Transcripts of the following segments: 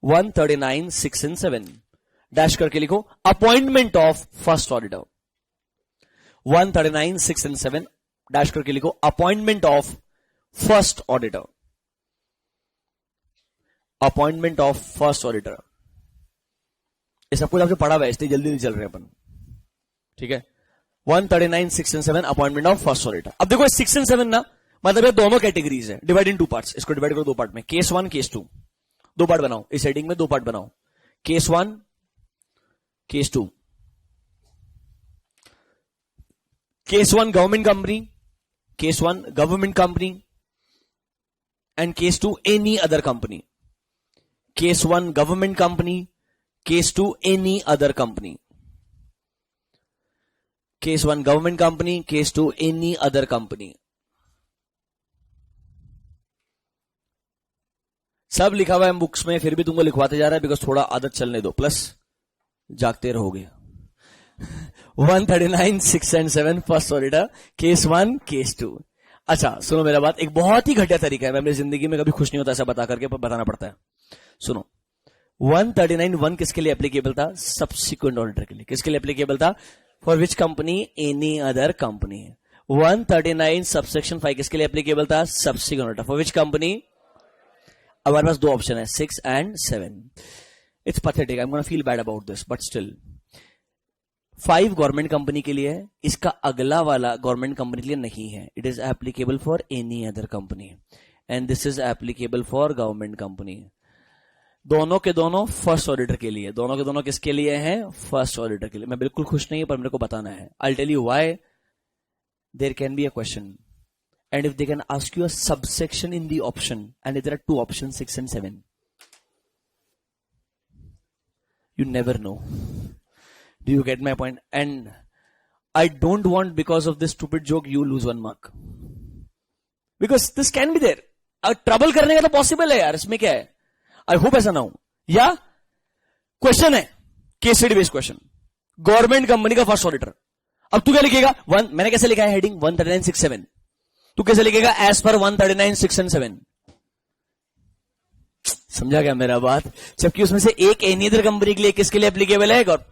139, 6 and 7 dash करके लिखो appointment of first auditor. 139, 6 and 7 dash करके लिखो appointment of first auditor. Appointment of first auditor, ये सब कुछ आपसे पढ़ा हुआ है इसलिए जल्दी नहीं चल रहे अपन, ठीक है। 139, 6 and 7 appointment of first auditor. अब देखो 6 and 7 ना, मतलब ये दोनों कैटेगरीज है, डिवाइड इन टू पार्ट्स। इसको डिवाइड करो दो पार्ट में, केस 1 केस 2, दो पार्ट बनाओ। इस हेडिंग में दो पार्ट बनाओ, case 1 case 2। Case 1 government company, case 1 government company and case 2 any other company. Case 1 government company, case 2 any other company. Case 1 government company, case 2 any other company. सब लिखा हुआ है बुक्स में, फिर भी तुमको लिखवाते जा रहा है बिकॉज थोड़ा आदत चलने दो, प्लस जागते रहोगे। 139, 6 and 7 first auditor, case 1 case 2। अच्छा सुनो मेरा बात, एक बहुत ही घटिया तरीका है, मैं अपनी जिंदगी में कभी खुश नहीं होता ऐसा बता करके, पर बताना पड़ता है। सुनो 139(1) किसके लिए एप्लीकेबल था? सब्सिक्वेंट ऑडिटर के लिए। किसके लिए एप्लीकेबल था? For which company? Any other company. 139 subsection 5 किसके लिए एप्लीकेबल था? Subsequent auditor. For which company? अब हमारे पास दो ऑप्शन है, 6 and 7। It's pathetic, I am gonna feel bad about this, but still 5 government company के लिए है, इसका अगला वाला गवर्नमेंट कंपनी के लिए नहीं है। It is applicable for any other company and this is applicable for government company. दोनों के दोनों फर्स्ट ऑडिटर के लिए, दोनों के दोनों किसके लिए हैं? फर्स्ट ऑडिटर के लिए। मैं बिल्कुल खुश नहीं हूं पर मेरे को बताना है। I tell you why. There can be a question and if they can ask you a subsection in the option and if there are two options 6 and 7, you never know. Do you get my point? And I don't want because of this stupid joke you lose 1 mark, because this can be there. Trouble करने का तो possible है यार, इसमें क्या है? I hope ऐसा ना हो। या क्वेश्चन है case study based question, government company का फर्स्ट ऑडिटर। अब तू क्या लिखेगा? मैंने कैसे लिखा है हेडिंग 139, 6, 7, तू कैसे लिखेगा? As per 139, 6 and 7। समझा क्या मेरा बात? जबकि उसमें से एक एनी अदर कंपनी के लिए, किसके लिए एप्लीकेबल है? और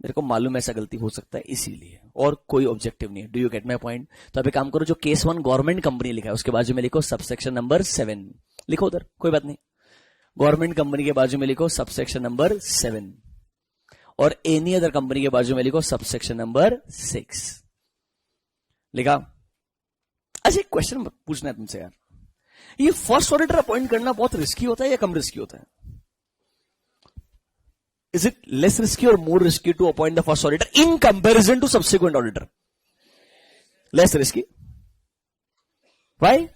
मेरे को मालूम ऐसा गलती हो सकता है इसीलिए, और कोई ऑब्जेक्टिव नहीं है। Do you get my point? तो अभी काम करो, जो केस 1 गवर्नमेंट कंपनी लिखा है उसके बाजू में लिखो सबसेक्शन नंबर 7, लिखो उधर, कोई बात नहीं। गवर्नमेंट कंपनी के बाजू में लिखो सबसेक्शन नंबर 7 और एनी अदर कंपनी के बाजू में लिखो सबसेक्शन नंबर 6। लिखा? अच्छा एक क्वेश्चन पूछना है तुमसे यार, ये फर्स्ट ऑडिटर अपॉइंट करना बहुत रिस्की होता है या कम रिस्की होता है? इज इट लेस रिस्की और more risky to appoint the first auditor in comparison to subsequent auditor? Less risky. Why?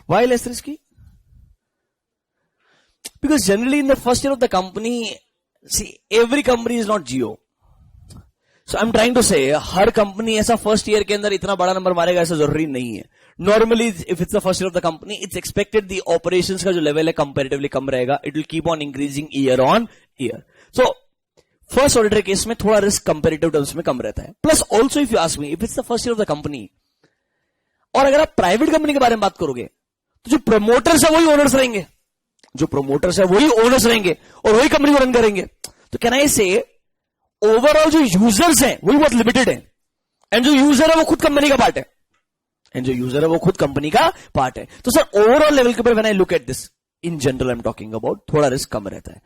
Why less risky? Because generally in the first year of the company, see, every company is not Jio. So I'm trying to say, her company ऐसा first year के अंदर इतना बड़ा number मारेगा ऐसा जरूरी नहीं है। Normally if it's the first year of the company, it's expected the operations का जो लेवल है कंपैरेटिवली कम रहेगा। It will keep on increasing year on year. So first auditor case में थोड़ा रिस्क कंपैरेटिव टर्म्स में कम रहता है। Plus also if you ask me, if it's the first year of the company, और अगर आप प्राइवेट कंपनी के बारे में बात करोगे तो जो प्रमोटर्स है वही ओनर्स रहेंगे, जो प्रमोटर्स है वही ओनर्स रहेंगे और वही कंपनी को रन करेंगे। तो कैन आई से ओवरऑल जो यूजर्स हैं वही बहुत लिमिटेड है, एंड जो यूजर है वो खुद कंपनी का पार्ट है, एंड जो यूजर है वो खुद कंपनी का पार्ट है। तो सर ओवरऑल लेवल के ऊपर when I look at this in general I am talking about, थोड़ा रिस्क कम रहता है।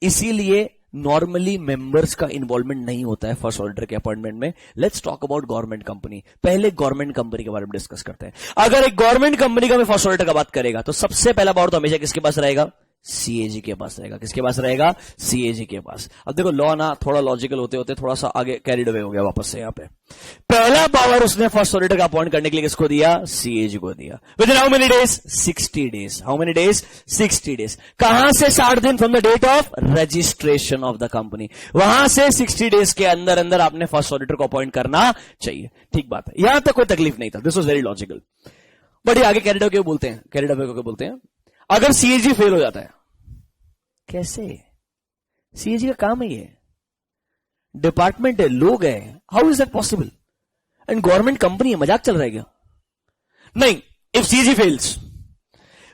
इसीलिए नॉर्मली मेंबर्स का इन्वॉल्वमेंट नहीं होता है फर्स्ट ऑडिटर के अपॉइंटमेंट में। Let's talk about government company. पहले गवर्नमेंट कंपनी के बारे में डिस्कस करते हैं। अगर एक गवर्नमेंट कंपनी का मैं फर्स्ट ऑडिटर का बात करेगा तो सबसे पहला पावर तो हमेशा किसके पास रहेगा? सीएजी के पास रहेगा। किसके पास रहेगा? सीएजी के पास। अब देखो लॉ ना थोड़ा लॉजिकल होते होते थोड़ा सा आगे कैरिड अवे हो गया वापस से। यहाँ पे पहला पावर उसने फर्स्ट ऑडिटर का अपॉइंट करने के लिए किसको दिया? सीएजी को दिया। Within how many days? 60 days. How many days? 60 days. कहां से? 60 दिन from the date of registration of the company. वहां से 60 डेज के अंदर अंदर आपने फर्स्ट ऑडिटर को अपॉइंट करना चाहिए। ठीक बात है, यहां तक कोई तकलीफ नहीं था। This was very logical. But ये आगे कैरिड अवे बोलते हैं, कैरिड अवे बोलते हैं अगर सीएजी फेल हो जाता है। कैसे? सीएजी का काम है, ये डिपार्टमेंट है, लोग है, how is that possible? And government company है, मजाक चल रहा है क्या? नहीं। If CAG fails,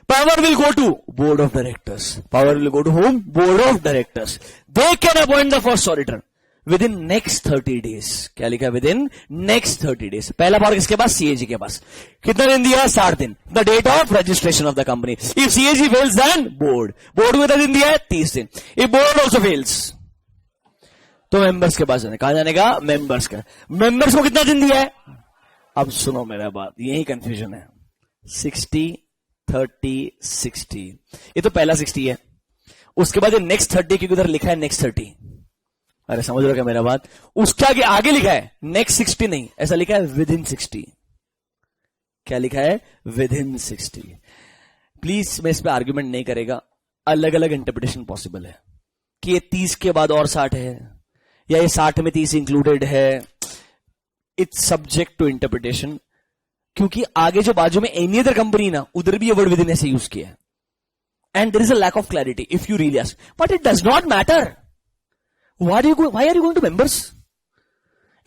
Power will go to board of directors. Power will go to whom? Board of directors. They can appoint the first auditor within next 30 days. क्या लिखा है? Within next 30 days. पहला पावर किसके पास? CAG के पास. कितना दिन दिया? 60 दिन. The date of registration of the company. If CAG fails, then board. Board को कितना दिन दिया है? 30 दिन. If board also fails, तो मेंबर्स के पास जाने. कहां जाने का? मेंबर्स का. मेंबर्स को कितना दिन दिया है? अब सुनो मेरा बात, यही कंफ्यूजन है. 60 30 60. ये तो पहला 60 है. उसके बाद ये नेक्स्ट 30, क्योंकि उधर लिखा है नेक्स्ट 30. अरे समझ रहे हो क्या मेरा बात? उसके आगे लिखा है नेक्स्ट 60 नहीं, ऐसा लिखा है विद इन 60. क्या लिखा है? With in 60. प्लीज मैं इस पे आर्ग्यूमेंट नहीं करेगा. अलग अलग इंटरप्रिटेशन पॉसिबल है कि ये 30 के बाद और 60 है, या ये 60 में 30 इंक्लूडेड है. It's subject to interpretation. क्योंकि आगे जो बाजू में एनी अदर कंपनी ना, उधर भी ये वर्ड विद इन ऐसे यूज किया है. And there is a lack of clarity if you really ask. But it does not matter. Why are you going to members?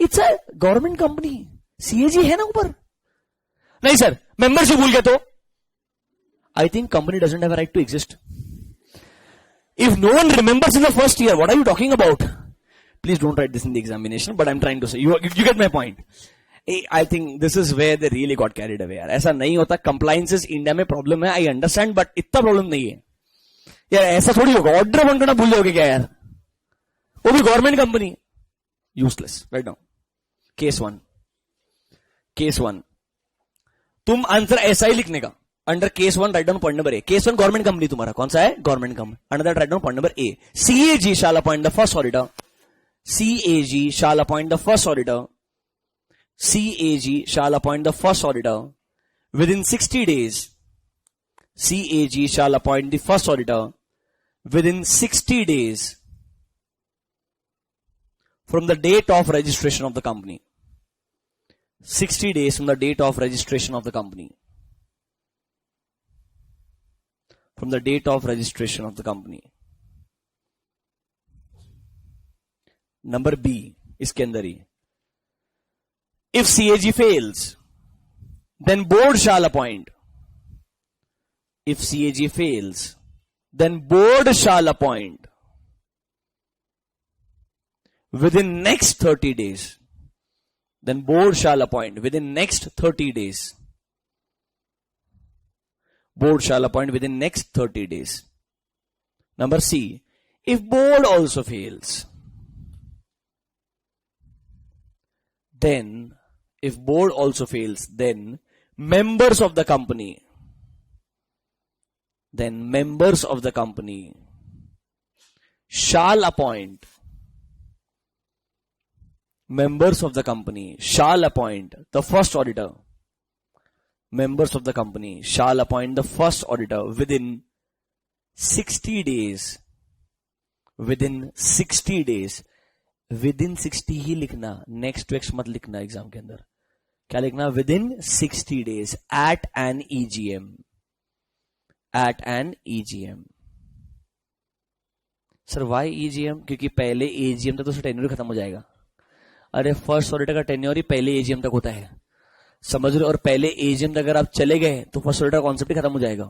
It's a government company. CAG है ना ऊपर. नहीं sir, membership भूल गए तो I think company doesn't have a right to exist. If no one remembers in the first year, what are you talking about? Please don't write this in the examination, but I'm trying to say, you get my point. I think this is where they really got carried away. यार ऐसा नहीं होता. Compliances India में problem है, I understand, but इतना problem नहीं है यार. ऐसा थोड़ी होगा. ऑर्डर बंद करना भूल जाओगे क्या यार? वो भी government company. Useless. Right now case one तुम आंसर ऐसा ही लिखने का. Under case 1 write down point number A. Case 1 government company तुम्हारा कौन सा है? Government company. Under that write down point number A. CAG shall appoint the first auditor. CAG shall appoint the first auditor. CAG shall appoint the first auditor within 60 days. CAG shall appoint the first auditor within 60 days from the date of registration of the company. 60 days from the date of registration of the company. From the date of registration of the company. Number B, इसके अंदर ही. If CAG fails, then board shall appoint. If CAG fails, then board shall appoint within next 30 days. Then board shall appoint within next 30 days. Board shall appoint within next 30 days. Number C, if board also fails, then if board also fails, then members of the company shall appoint. Members of the company shall appoint the first auditor. Members of the company shall appoint the first auditor within 60 days. Within 60 days. Within 60 ही लिखना. Next to X मत लिखना exam के अंदर. क्या लिखना? Within 60 days at an EGM. At an EGM. Sir why EGM? क्योंकि पहले EGM तक तो उसका टेन्योर खत्म हो जाएगा. अरे फर्स्ट ऑडिटर का टेन्योर ही पहले एजीएम तक होता है, समझ रहे हो? और पहले एजीएम तक अगर आप चले गए तो फर्स्ट ऑडिटर का कॉन्सेप्ट ही खत्म हो जाएगा.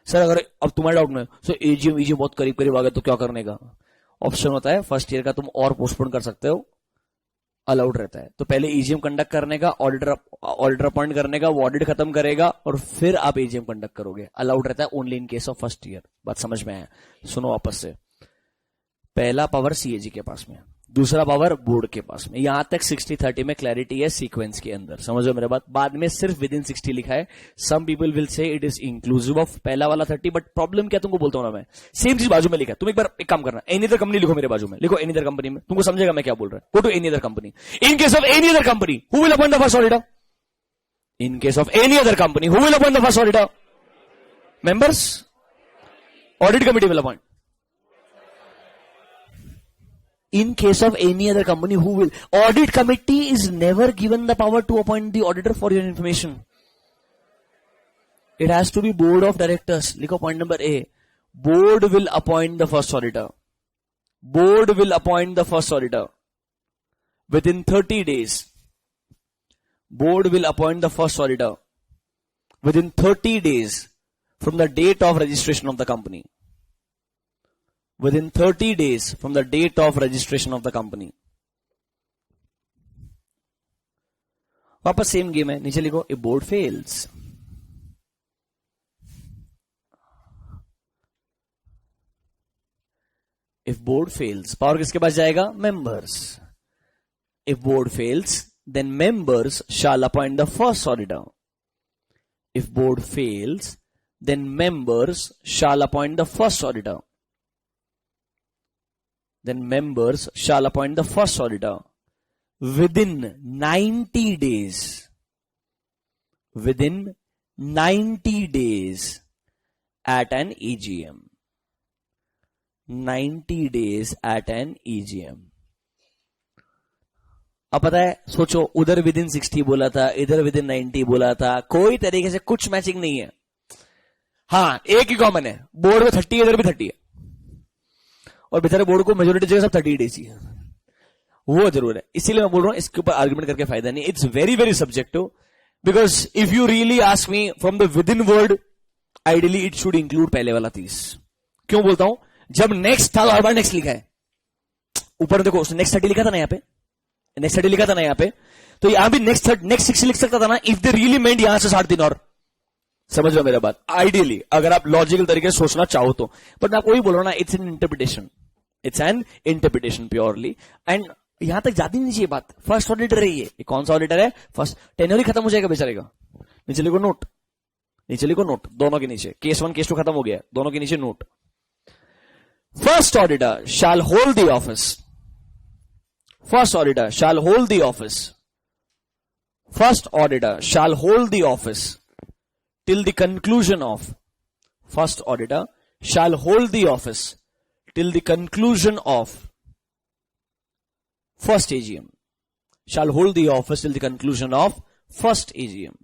सर अगर अब तुम्हारे डाउट में सो एजीएम बहुत करीब करीब आ गया तो क्या करने का ऑप्शन होता है? फर्स्ट ईयर का तुम और पोस्टपोन कर सकते हो, अलाउड रहता है. तो पहले एजीएम कंडक्ट करने का, ऑडिटर अपॉइंट करने का, वो ऑडिट खत्म करेगा और फिर आप एजीएम कंडक्ट करोगे. अलाउड रहता है only in case of first year. बात समझ में आया? सुनो वापस से. पहला पावर सीएजी के पास में, दूसरा पावर बोर्ड के पास में. यहां तक 60-30 में क्लैरिटी है सीक्वेंस के अंदर. समझो मेरे बात. बाद में सिर्फ विद इन 60 लिखा है. Some people will say it is inclusive of पहला वाला 30, बट प्रॉब्लम क्या तुमको बोलता हूं ना मैं, सेम चीज बाजू में लिखा है. तुम एक बार एक काम करना, एनी अदर कंपनी लिखो मेरे बाजू में, लिखो एनी अदर कंपनी में, तुमको समझेगा मैं क्या बोल रहा हूं. Go to any other company. In case of any other company who will appoint the first auditor? In case of any other company who will appoint the first auditor? Members. Audit committee will appoint. In case of any other company, who will? Audit committee is never given the power to appoint the auditor, for your information. It has to be board of directors. Likho point number A. Board will appoint the first auditor. Board will appoint the first auditor within 30 days. Board will appoint the first auditor within 30 days from the date of registration of the company. Within 30 days from the date of registration of the company. वापस same game है, नीचे लिखो if board fails. If board fails, power किसके पास जाएगा? Members. If board fails, then members shall appoint the first auditor. If board fails, then members shall appoint the first auditor. Then members shall appoint the first auditor within 90 days. Within 90 days at an EGM. 90 days at an EGM. अब पता है, सोचो उधर with in 60 बोला था, इधर with in 90 बोला था, कोई तरीके से कुछ मैचिंग नहीं है. हाँ, एक ही कॉमन है, बोर्ड में 30 इधर भी 30 है, और बेचारे बोर्ड को मेजोरिटी जगह सब 30 डेज ही है, वो जरूर है. इसीलिए मैं बोल रहा हूं इसके ऊपर आर्ग्यूमेंट करके फायदा नहीं. It's very very subjective, because if you really ask me from the with in word, ideally it should include पहले वाला 30. क्यों बोलता हूं? जब नेक्स्ट था हर बार नेक्स्ट लिखा है, ऊपर देखो उसने नेक्स्ट 30 लिखा था ना, यहाँ पे नेक्स्ट 30 लिखा था ना यहाँ पे, तो यहां भी नेक्स्ट 60 लिख सकता था ना, इफ दे रियली मेंट यहां से 3.5 और. समझ लो मेरा बात, आइडियली अगर आप लॉजिकल तरीके से सोचना चाहो तो. बट मैं आपको वही बोल रहा हूं ना, it's an interpretation, it's an interpretation purely. And यहां तक जाती नहीं चाहिए बात. फर्स्ट ऑडिटर है ये कौन सा ऑडिटर है? फर्स्ट टेन्योर ही खत्म हो जाएगा बेचारे का. नीचे लिखो नोट, नीचे लिखो नोट, दोनों के नीचे केस 1 केस 2 खत्म हो गया, दोनों के नीचे note. First auditor shall hold the office. First auditor shall hold the office. First auditor shall hold the office till the conclusion of. First auditor shall hold the office till the conclusion of first AGM. Shall hold the office till the conclusion of first AGM.